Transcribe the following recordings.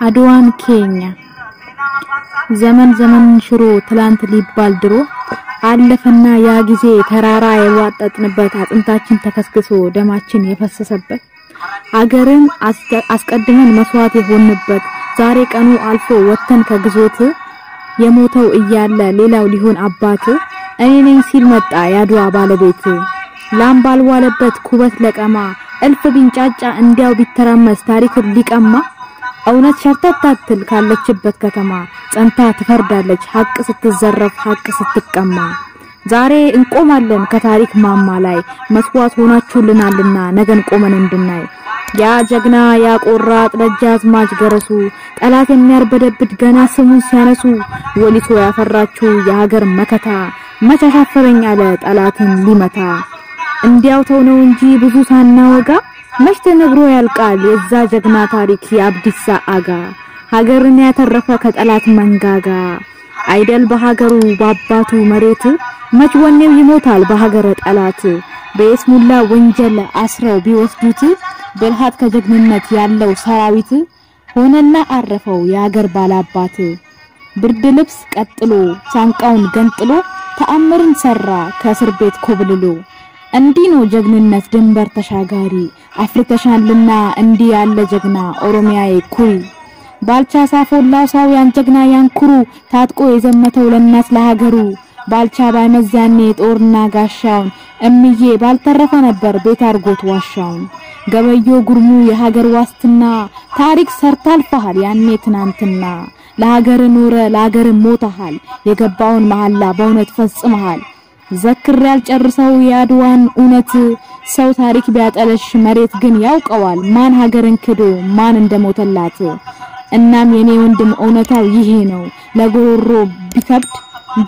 አድዋን ኬኛ ዘመን ሽሮ ትላንት ሊባል ድሮ አለፈና ያ ጊዜ ተራራ የዋጣጥንበት አጥንታችን ተከስክሶ ደማችን የፈሰሰበት አገርን አስቀድመን መስዋዕት የሆንበት ዛሬ ቀኑ አልፎ ወተን ከግዞት የሞተው እያለ ሌላው ሊሆን አባት እኔ ነኝ ሲል መጣ ያድዋ ባለቤት ላምባል ዋለበት ኩበት ለቀማ እልፍ ቢንጫጫ እንዲያው ቢተራመስ ታሪክ ሊቀማ እውነት ሸርተታትል ካለችበት ከተማ ጸንታ ትፈርዳለች ሐቅ ስትዘረፍ ሐቅ ስትቀማ ዛሬ እንቆማለን ከታሪክ ማማ ላይ መስዋዕት ሆናችሁልናልና ነገን ቆመን እንድናይ ያ ጀግና ያ ቆራጥ ደጃዝማች ገረሱ ጠላት የሚያርበደብድ ገና ስሙን ሲያነሱ ወሊሶ ያፈራችሁ የሀገር መከታ መቻሻፈረኝ አለ ጠላትን ሊመታ እንዲያው ተው እንጂ ብዙ ሳናወጋ መች ተነግሮ ያልቃል የዛ ጀግና ታሪክ የአብዲሳ አጋ ሀገርን ያተረፈ ከጠላት መንጋጋ አይደል በሀገሩ ባባቱ መሬት መች ወኔው ይሞታል በሀገረ ጠላት በስሙላ ወንጀል አስረው ቢወስዱት በልሃት ከጀግንነት ያለው ሰራዊት ሆነና አረፈው የሀገር ባላባት ብርድ ልብስ ቀጥሎ ሳንቃውን ገንጥሎ ተአምርን ሰራ ከእስር ቤት ኮብልሎ እንዲህ ነው ጀግንነት ድንበር ተሻጋሪ አፍሪካሻልና እንዲህ ያለ ጀግና ኦሮሚያዬ ኩሪ ባልቻ ሳፎላው ሳው ያን ጀግና ያንኩሩ ታጥቆ የዘመተው ለናት ለሀገሩ ባልቻ ባይመዛኔ ጦርና ጋሻውን እምዬ ባልተረፈ ነበር ቤት አርጎት ዋሻውን ገበዮ ጉርሙ የሀገር ዋስትና ታሪክ ሰርታልፈሃል ያኔ ትናንትና ለሀገር ኖረ ለሀገር ሞተሃል የገባውን መሐላ በእውነት ፈጽመሃል ዘክር ያልጨርሰው ያድዋን ኡነት ሰው ታሪክ ቢያጠለሽ መሬት ግን ያውቀዋል ማን ሀገርን ክዶ ማን እንደሞተላት እናም የኔ ወንድም ኡነታው ይሄ ነው ለጎሮሮ ቢከብድ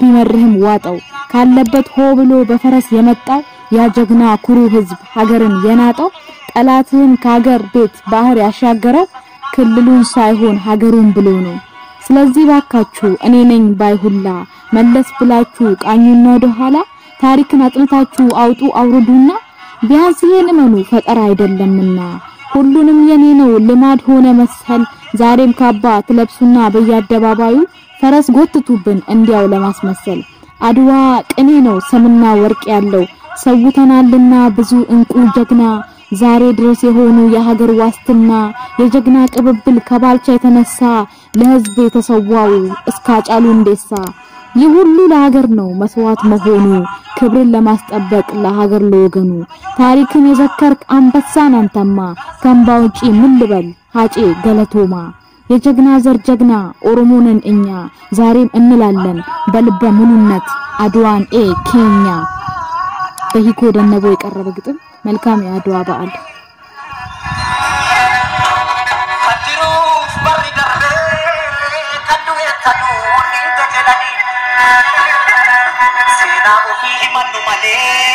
ቢመርህም ዋጠው ካለበት ሆ ብሎ በፈረስ የመጣው ያ ጀግና ኩሩ ህዝብ ሀገርን የናጠው ጠላትን ከሀገር ቤት ባህር ያሻገረው ክልሉን ሳይሆን ሀገሩን ብሎ ነው ስለዚህ ባካችሁ እኔ ነኝ ባይሁላ መለስ ብላችሁ ቃኙና ወደኋላ ታሪክን አጥንታችሁ አውጡ አውርዱና ቢያንስ ይሄን መኑ ፈጠራ አይደለምና ሁሉንም የኔ ነው ልማድ ሆነ መሰል ዛሬም ካባ ትለብሱና በየአደባባዩ ፈረስ ጎትቱብን እንዲያው ለማስመሰል አድዋ ቅኔ ነው ሰምና ወርቅ ያለው ሰውተናልና ብዙ እንቁ ጀግና ዛሬ ድረስ የሆኑ የሀገር ዋስትና የጀግና ቅብብል ከባልቻ የተነሳ ለህዝብ የተሰዋው እስካጫሉ እንደሳ ይሁሉ ለሀገር ነው መስዋዕት መሆኑ ክብርን ለማስጠበቅ ለሀገር ለወገኑ ታሪክን የዘከርክ አንበሳን አንተማ ከምባውጪ ምን ልበል ሀጬ ገለቶማ የጀግና ዘር ጀግና ኦሮሞነን እኛ ዛሬም እንላለን በልበ ሙሉነት አድዋን ኬኛ በሂኮ ደነቦ የቀረበ ግጥም መልካም የአድዋ በዓል Sina uhihiman numali